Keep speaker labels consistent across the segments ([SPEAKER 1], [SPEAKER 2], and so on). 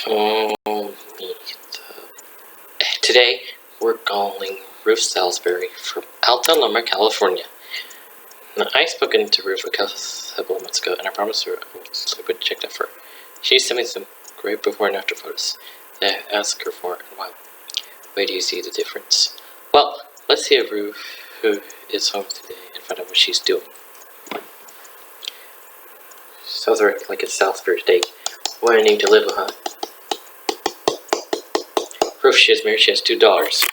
[SPEAKER 1] Come meet. Today we're calling Ruth Salisbury from Alta Loma, California. Now, I spoken to Ruth a couple of months ago, and I promised her I would check that for her. She sent me some great before and after photos that I asked her for, and wow, where do you see the difference? Well, let's see if Ruth, who is home today, and find out what she's doing. Sounds like it's Salisbury today. What a name to live with, huh? Ruth, she is married. She has 2 daughters.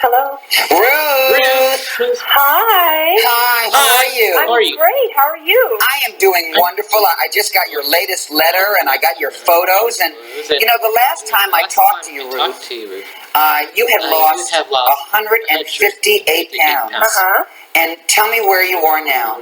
[SPEAKER 2] Hello.
[SPEAKER 3] Ruth!
[SPEAKER 2] Hi.
[SPEAKER 3] Hi, how are you?
[SPEAKER 2] I'm great. How are you?
[SPEAKER 3] I am doing wonderful. I just got your latest letter and I got your photos. And, you know, the last time I talked to you, Ruth, you had lost 158 pounds.
[SPEAKER 2] Uh-huh.
[SPEAKER 3] And tell me where you are now.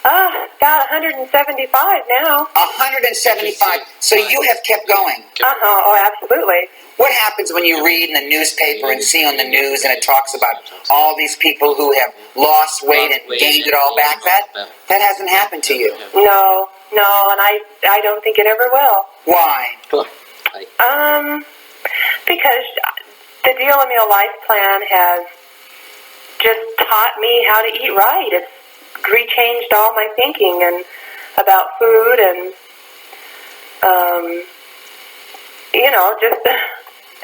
[SPEAKER 2] About 175 now.
[SPEAKER 3] 175. So you have kept going.
[SPEAKER 2] Uh-huh. Oh, absolutely.
[SPEAKER 3] What happens when you read in the newspaper and see on the news and it talks about all these people who have lost weight and gained it all back? That hasn't happened to you.
[SPEAKER 2] No, and I don't think it ever will.
[SPEAKER 3] Why?
[SPEAKER 2] Because the Deal a Meal Life Plan has just taught me how to eat right. It's rechanged all my thinking and about food and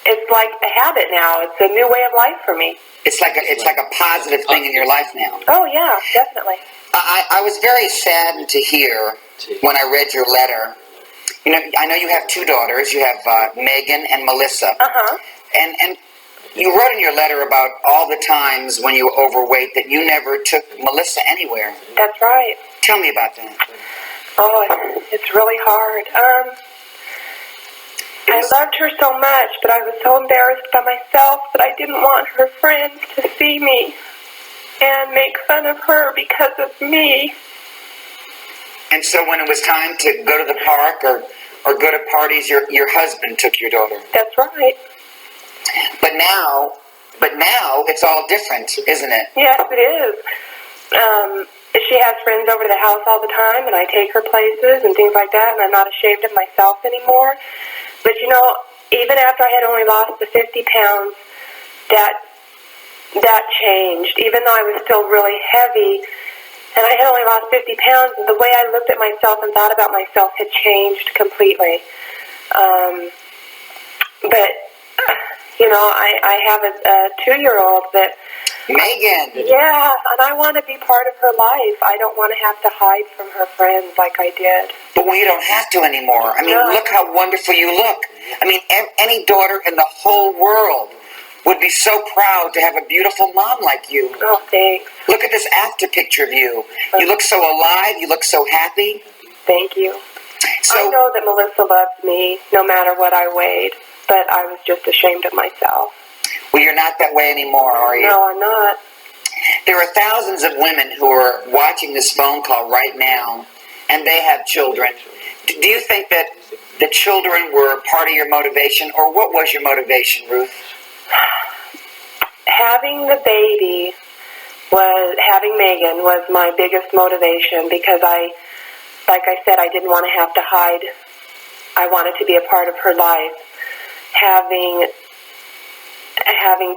[SPEAKER 2] it's like a habit now. It's a new way of life for me.
[SPEAKER 3] It's like a positive thing in your life now.
[SPEAKER 2] Oh yeah, definitely.
[SPEAKER 3] I was very saddened to hear when I read your letter. You know, I know you have 2 daughters. You have Megan and Melissa.
[SPEAKER 2] Uh-huh.
[SPEAKER 3] And you wrote in your letter about all the times when you were overweight that you never took Melissa anywhere.
[SPEAKER 2] That's right.
[SPEAKER 3] Tell me about that.
[SPEAKER 2] Oh, it's really hard. I loved her so much, but I was so embarrassed by myself that I didn't want her friends to see me and make fun of her because of me.
[SPEAKER 3] And so when it was time to go to the park or go to parties, your husband took your daughter.
[SPEAKER 2] That's right.
[SPEAKER 3] But now it's all different, isn't it?
[SPEAKER 2] Yes, it is. She has friends over to the house all the time, and I take her places and things like that, and I'm not ashamed of myself anymore. But, you know, even after I had only lost the 50 pounds, that changed. Even though I was still really heavy, and I had only lost 50 pounds, the way I looked at myself and thought about myself had changed completely. But, you know, I have a 2-year-old that...
[SPEAKER 3] Megan!
[SPEAKER 2] Yeah, and I want to be part of her life. I don't want to have to hide from her friends like I did.
[SPEAKER 3] But you don't have to anymore. I mean, look how wonderful you look. I mean, any daughter in the whole world would be so proud to have a beautiful mom like you.
[SPEAKER 2] Oh, thanks.
[SPEAKER 3] Look at this after picture of you. You look so alive. You look so happy.
[SPEAKER 2] Thank you.
[SPEAKER 3] So,
[SPEAKER 2] I know that Melissa loves me no matter what I weighed, but I was just ashamed of myself.
[SPEAKER 3] Well, you're not that way anymore, are you?
[SPEAKER 2] No, I'm not.
[SPEAKER 3] There are thousands of women who are watching this phone call right now, and they have children. Do you think that the children were part of your motivation, or what was your motivation, Ruth?
[SPEAKER 2] Having Megan was my biggest motivation because like I said, I didn't want to have to hide. I wanted to be a part of her life. Having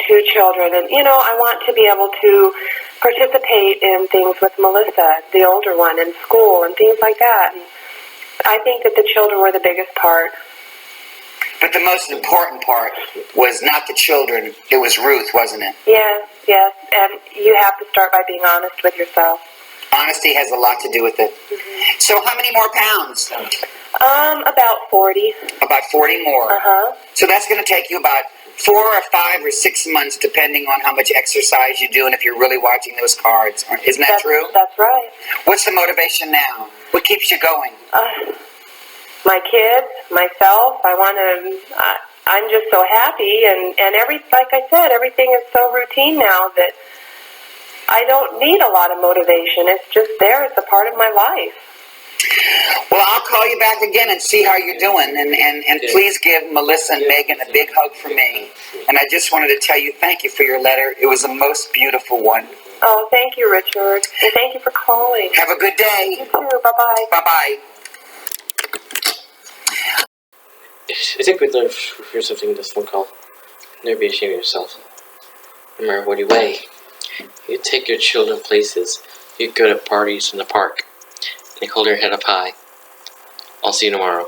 [SPEAKER 2] 2 children, and you know, I want to be able to participate in things with Melissa, the older one, in school and things like that. And I think that the children were the biggest part.
[SPEAKER 3] But the most important part was not the children, it was Ruth, wasn't it?
[SPEAKER 2] Yes, and you have to start by being honest with yourself.
[SPEAKER 3] Honesty has a lot to do with it. Mm-hmm. So how many more pounds?
[SPEAKER 2] About 40.
[SPEAKER 3] About 40 more.
[SPEAKER 2] Uh-huh.
[SPEAKER 3] So that's going to take you about 4 or 5 or 6 months, depending on how much exercise you do and if you're really watching those cards. Isn't that true?
[SPEAKER 2] That's right.
[SPEAKER 3] What's the motivation now? What keeps you going?
[SPEAKER 2] My kids, myself. I'm just so happy, and like I said, everything is so routine now that I don't need a lot of motivation. It's just there. It's a part of my life.
[SPEAKER 3] Well, I'll call you back again and see how you're doing. And please give Melissa and Megan a big hug from me. And I just wanted to tell you thank you for your letter. It was the most beautiful one.
[SPEAKER 2] Oh, thank you, Richard. And thank you for calling.
[SPEAKER 3] Have a good day.
[SPEAKER 2] You too. Bye-bye.
[SPEAKER 3] Bye-bye.
[SPEAKER 1] I think we learned from something in this phone call. Never be ashamed of yourself. No matter what you weigh. You take your children places. You go to parties in the park. And you hold your head up high. I'll see you tomorrow.